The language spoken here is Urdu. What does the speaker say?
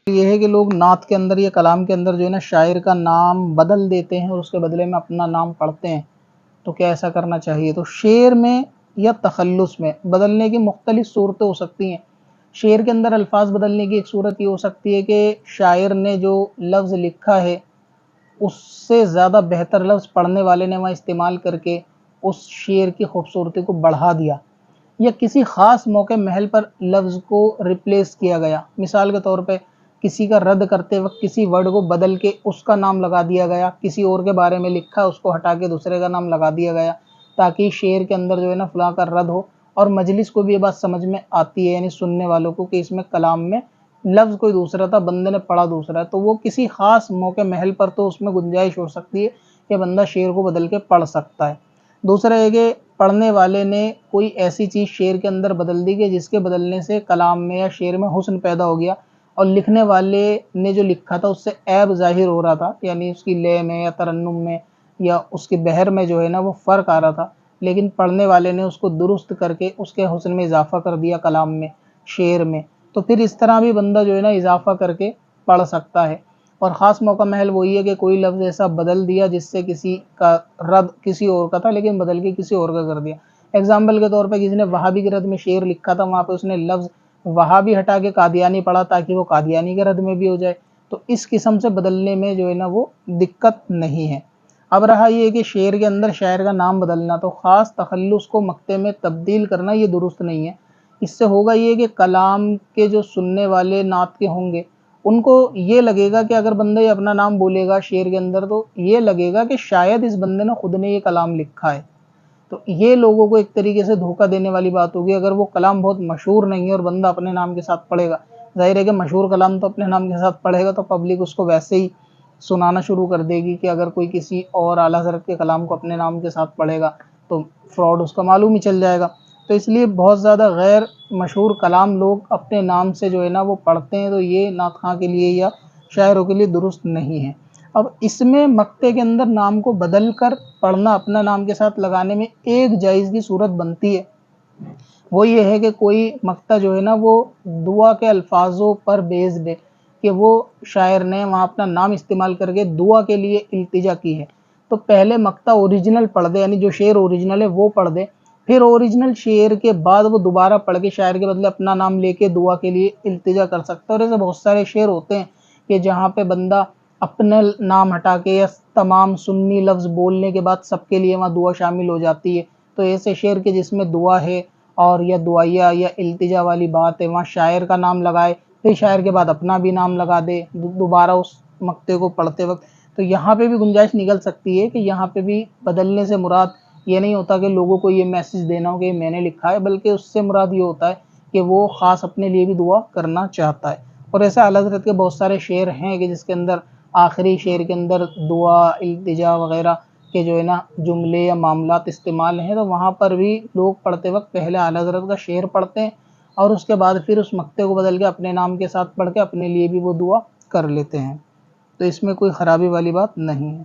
یہ ہے کہ لوگ نعت کے اندر یا کلام کے اندر جو ہے نا شاعر کا نام بدل دیتے ہیں اور اس کے بدلے میں اپنا نام پڑھتے ہیں، تو کیا ایسا کرنا چاہیے؟ تو شعر میں یا تخلص میں بدلنے کی مختلف صورتیں ہو سکتی ہیں۔ شعر کے اندر الفاظ بدلنے کی ایک صورت یہ ہو سکتی ہے کہ شاعر نے جو لفظ لکھا ہے اس سے زیادہ بہتر لفظ پڑھنے والے نے وہاں استعمال کر کے اس شعر کی خوبصورتی کو بڑھا دیا، یا کسی خاص موقع محل پر لفظ کو ریپلیس کیا گیا۔ مثال کے طور پہ کسی کا رد کرتے وقت کسی ورڈ کو بدل کے اس کا نام لگا دیا گیا، کسی اور کے بارے میں لکھا اس کو ہٹا کے دوسرے کا نام لگا دیا گیا، تاکہ شعر کے اندر جو ہے نا فلاں کا رد ہو، اور مجلس کو بھی یہ بات سمجھ میں آتی ہے، یعنی سننے والوں کو، کہ اس میں کلام میں لفظ کوئی دوسرا تھا، بندے نے پڑھا دوسرا ہے، تو وہ کسی خاص موقع محل پر تو اس میں گنجائش ہو سکتی ہے کہ بندہ شعر کو بدل کے پڑھ سکتا ہے۔ دوسرا ہے کہ پڑھنے والے نے کوئی ایسی چیز شعر کے اندر بدل دی کہ جس کے بدلنے سے کلام میں یا شعر میں حسن پیدا ہو گیا، اور لکھنے والے نے جو لکھا تھا اس سے عیب ظاہر ہو رہا تھا، یعنی اس کی لے میں یا ترنم میں یا اس کے بحر میں جو ہے نا وہ فرق آ رہا تھا، لیکن پڑھنے والے نے اس کو درست کر کے اس کے حسن میں اضافہ کر دیا کلام میں، شعر میں، تو پھر اس طرح بھی بندہ جو ہے نا اضافہ کر کے پڑھ سکتا ہے۔ اور خاص موقع محل وہی ہے کہ کوئی لفظ ایسا بدل دیا جس سے کسی کا رد کسی اور کا تھا لیکن بدل کے کسی اور کا کر دیا۔ ایگزامپل کے طور پہ کسی نے وہابی کے رد میں شعر لکھا تھا، وہاں پہ اس نے لفظ وہابی ہٹا کے قادیانی پڑھا تاکہ وہ قادیانی کے رد میں بھی ہو جائے، تو اس قسم سے بدلنے میں جو ہے نا وہ دقت نہیں ہے۔ اب رہا یہ کہ شعر کے اندر شاعر کا نام بدلنا، تو خاص تخلص کو مقطع میں تبدیل کرنا یہ درست نہیں ہے۔ اس سے ہوگا یہ کہ کلام کے جو سننے والے نعت کے ہوں گے ان کو یہ لگے گا کہ اگر بندہ یہ اپنا نام بولے گا شعر کے اندر تو یہ لگے گا کہ شاید اس بندے نے خود نے یہ کلام لکھا ہے، تو یہ لوگوں کو ایک طریقے سے دھوکہ دینے والی بات ہوگی۔ اگر وہ کلام بہت مشہور نہیں ہے اور بندہ اپنے نام کے ساتھ پڑھے گا، ظاہر ہے کہ مشہور کلام تو اپنے نام کے ساتھ پڑھے گا تو پبلک اس کو ویسے ہی سنانا شروع کر دے گی، کہ اگر کوئی کسی اور اعلیٰ حضرت کے کلام کو اپنے نام کے ساتھ پڑھے گا تو فراڈ اس کا معلوم ہی چل جائے گا۔ تو اس لیے بہت زیادہ غیر مشہور کلام لوگ اپنے نام سے جو ہے نا وہ پڑھتے ہیں، تو یہ نعت خواں کے لیے یا شاعروں کے لیے درست نہیں ہے۔ اب اس میں مقطع کے اندر نام کو بدل کر پڑھنا اپنا نام کے ساتھ لگانے میں ایک جائز کی صورت بنتی ہے، وہ یہ ہے کہ کوئی مقطع جو ہے نا وہ دعا کے الفاظوں پر بیس دے، کہ وہ شاعر نے وہاں اپنا نام استعمال کر کے دعا کے لیے التجا کی ہے، تو پہلے مقطع اوریجنل پڑھ دے، یعنی جو شعر اوریجنل ہے وہ پڑھ دے، پھر اوریجنل شعر کے بعد وہ دوبارہ پڑھ کے شاعر کے بدلے اپنا نام لے کے دعا کے لیے التجا کر سکتا ہے۔ اور ایسے بہت سارے شعر ہوتے ہیں کہ جہاں پہ بندہ اپنا نام ہٹا کے یا تمام سنی لفظ بولنے کے بعد سب کے لیے وہاں دعا شامل ہو جاتی ہے، تو ایسے شعر کے جس میں دعا ہے اور یا دعائیہ یا التجا والی بات ہے وہاں شاعر کا نام لگائے، پھر شاعر کے بعد اپنا بھی نام لگا دے دوبارہ اس مقطع کو پڑھتے وقت، تو یہاں پہ بھی گنجائش نکل سکتی ہے کہ یہاں پہ بھی بدلنے سے مراد یہ نہیں ہوتا کہ لوگوں کو یہ میسج دینا ہو کہ میں نے لکھا ہے، بلکہ اس سے مراد یہ ہوتا ہے کہ وہ خاص اپنے لیے بھی دعا کرنا چاہتا ہے۔ اور ایسے اعلیٰ حضرت کے بہت سارے شعر ہیں کہ جس کے اندر آخری شعر کے اندر دعا، التجا وغیرہ کے جو ہے نا جملے یا معاملات استعمال ہیں، تو وہاں پر بھی لوگ پڑھتے وقت پہلے اعلیٰ حضرت کا شعر پڑھتے ہیں اور اس کے بعد پھر اس مقطع کو بدل کے اپنے نام کے ساتھ پڑھ کے اپنے لیے بھی وہ دعا کر لیتے ہیں، تو اس میں کوئی خرابی والی بات نہیں ہے۔